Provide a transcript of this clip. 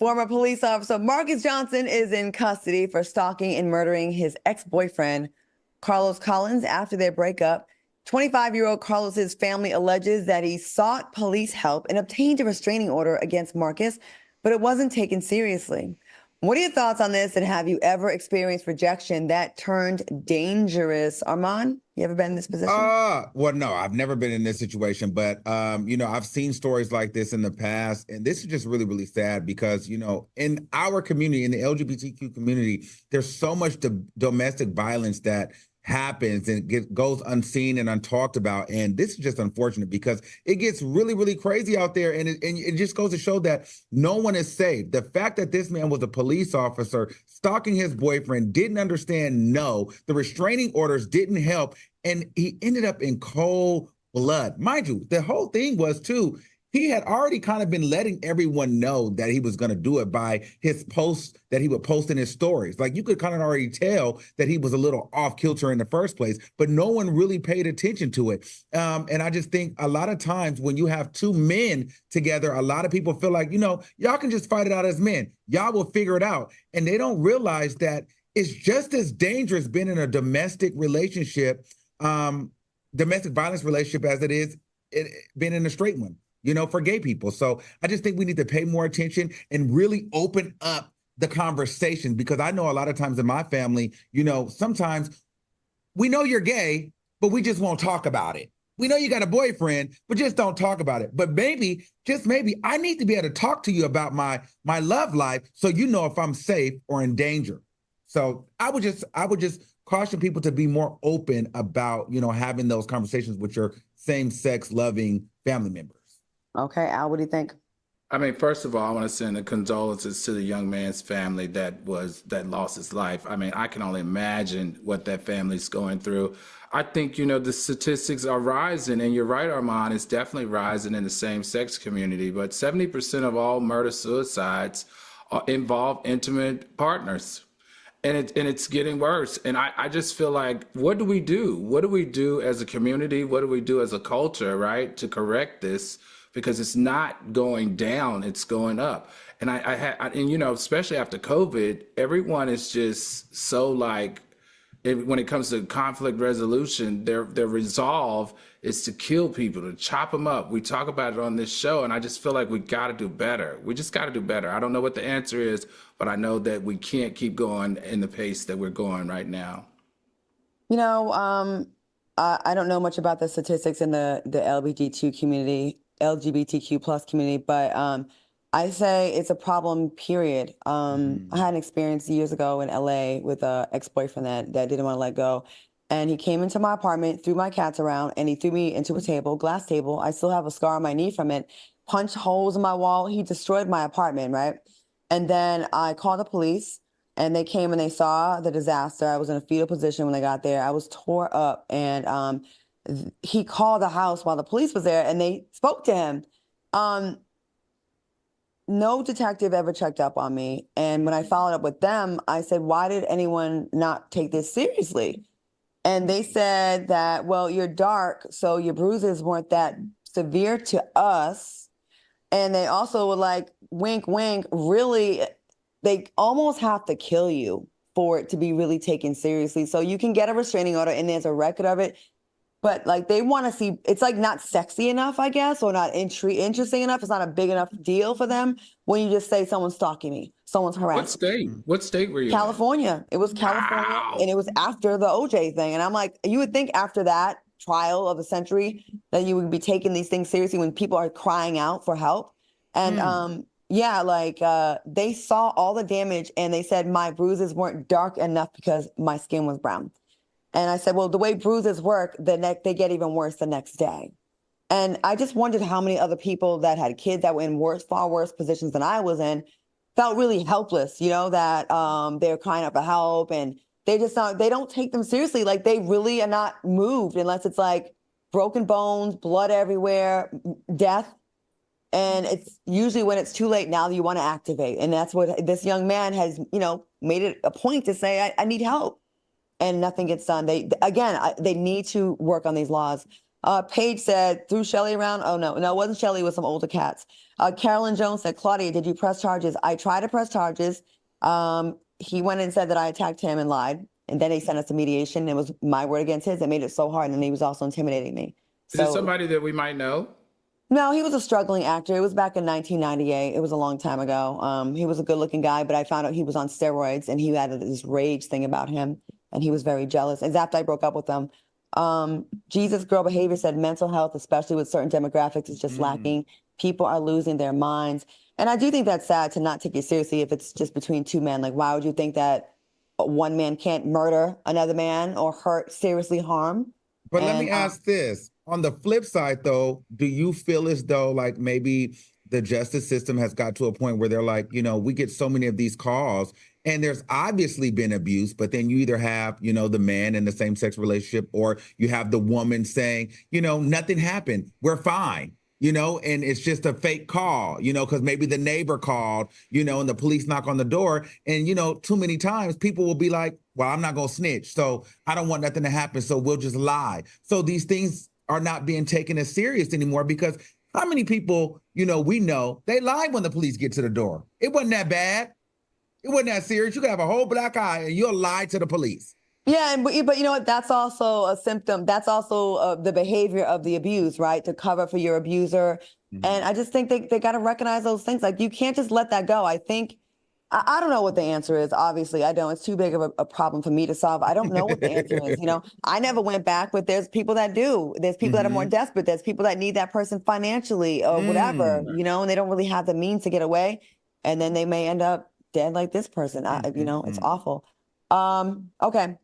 Former police officer Marcus Johnson is in custody for stalking and murdering his ex-boyfriend, Carlos Collins, after their breakup. 25-year-old Carlos's family alleges that he sought police help and obtained a restraining order against Marcus, but it wasn't taken seriously. What are your thoughts on this, and have you ever experienced rejection that turned dangerous? Armand, you ever been in this position? Well, no, I've never been in this situation, but I've seen stories like this in the past, and this is just really, really sad because, in our community, in the LGBTQ community, there's so much domestic violence that happens and goes unseen and untalked about. And this is just unfortunate because it gets really, really crazy out there. And it just goes to show that no one is safe. The fact that this man was a police officer stalking his boyfriend, didn't understand, no, the restraining orders didn't help. And he ended up in cold blood. Mind you, the whole thing was too, he had already kind of been letting everyone know that he was going to do it by his posts that he would post in his stories. Like, you could kind of already tell that he was a little off kilter in the first place, but no one really paid attention to it. And I just think a lot of times when you have two men together, a lot of people feel like, y'all can just fight it out as men. Y'all will figure it out. And they don't realize that it's just as dangerous being in a domestic relationship, domestic violence relationship, as it is being in a straight one, for gay people. So I just think we need to pay more attention and really open up the conversation, because I know a lot of times in my family, sometimes we know you're gay, but we just won't talk about it. We know you got a boyfriend, but just don't talk about it. But maybe, just maybe, I need to be able to talk to you about my love life so you know if I'm safe or in danger. So I would just caution people to be more open about, having those conversations with your same-sex loving family members. Okay, Al, what do you think? I mean, first of all, I want to send the condolences to the young man's family that lost his life. I mean, I can only imagine what that family's going through. I think, the statistics are rising, and you're right, Armand, it's definitely rising in the same-sex community, but 70% of all murder-suicides involve intimate partners. And it's getting worse. And I just feel like, what do we do? What do we do as a community? What do we do as a culture, right, to correct this? Because it's not going down, it's going up. And especially after COVID, everyone is just so when it comes to conflict resolution, their resolve is to kill people, to chop them up. We talk about it on this show, and I just feel like we got to do better. We just got to do better. I don't know what the answer is, but I know that we can't keep going in the pace that we're going right now. I don't know much about the statistics in the LGBTQ plus community, but I say it's a problem, period. I had an experience years ago in LA with an ex-boyfriend that didn't want to let go. And he came into my apartment, threw my cats around, and he threw me into a table, glass table. I still have a scar on my knee from it, punched holes in my wall. He destroyed my apartment, right? And then I called the police, and they came and they saw the disaster. I was in a fetal position when they got there. I was tore up, and he called the house while the police was there, and they spoke to him. No detective ever checked up on me. And when I followed up with them, I said, why did anyone not take this seriously? And they said that, well, you're dark, so your bruises weren't that severe to us. And they also were like, wink, wink, really, they almost have to kill you for it to be really taken seriously. So you can get a restraining order and there's a record of it. But they want to see, it's not sexy enough, I guess, or not interesting enough. It's not a big enough deal for them when you just say someone's stalking me, someone's harassing. What state were you California. In? It was California, wow. And it was after the OJ thing. And I'm like, you would think after that trial of a century that you would be taking these things seriously when people are crying out for help. And they saw all the damage and they said my bruises weren't dark enough because my skin was brown. And I said, well, the way bruises work, they get even worse the next day. And I just wondered how many other people that had kids that were in far worse positions than I was in felt really helpless, that they're crying out for help and they don't take them seriously. They really are not moved unless it's broken bones, blood everywhere, death. And it's usually when it's too late now that you want to activate. And that's what this young man has, made it a point to say, I need help. And nothing gets done. They need to work on these laws. Paige said, threw Shelly around. Oh, no, it wasn't Shelly, it was some older cats. Carolyn Jones said, Claudia, did you press charges? I tried to press charges. He went and said that I attacked him and lied. And then they sent us to mediation. It was my word against his. It made it so hard. And he was also intimidating me. Is it somebody that we might know? No, he was a struggling actor. It was back in 1998. It was a long time ago. He was a good looking guy, but I found out he was on steroids and he had this rage thing about him. And he was very jealous. And after I broke up with him, Jesus Girl Behavior said mental health, especially with certain demographics, is just lacking. People are losing their minds. And I do think that's sad to not take it seriously if it's just between two men. Like, why would you think that one man can't murder another man or seriously harm? But let me ask this. On the flip side, though, do you feel as though like maybe the justice system has got to a point where they're like, we get so many of these calls and there's obviously been abuse, but then you either have, the man in the same sex relationship or you have the woman saying, nothing happened. We're fine. And it's just a fake call, because maybe the neighbor called, and the police knock on the door. And, too many times people will be like, well, I'm not going to snitch. So I don't want nothing to happen. So we'll just lie. So these things are not being taken as serious anymore because how many people, we know they lie when the police get to the door. It wasn't that bad. It wasn't that serious. You could have a whole black eye and you'll lie to the police. Yeah, but you know what? That's also a symptom. That's also the behavior of the abuse, right? To cover for your abuser. And I just think they got to recognize those things. Like, you can't just let that go. I think, I don't know what the answer is. Obviously, I don't. It's too big of a problem for me to solve. I don't know what the answer is. I never went back, but there's people that do. There's people that are more desperate. There's people that need that person financially or whatever, and they don't really have the means to get away. And then they may end up dead like this person. It's awful. Okay.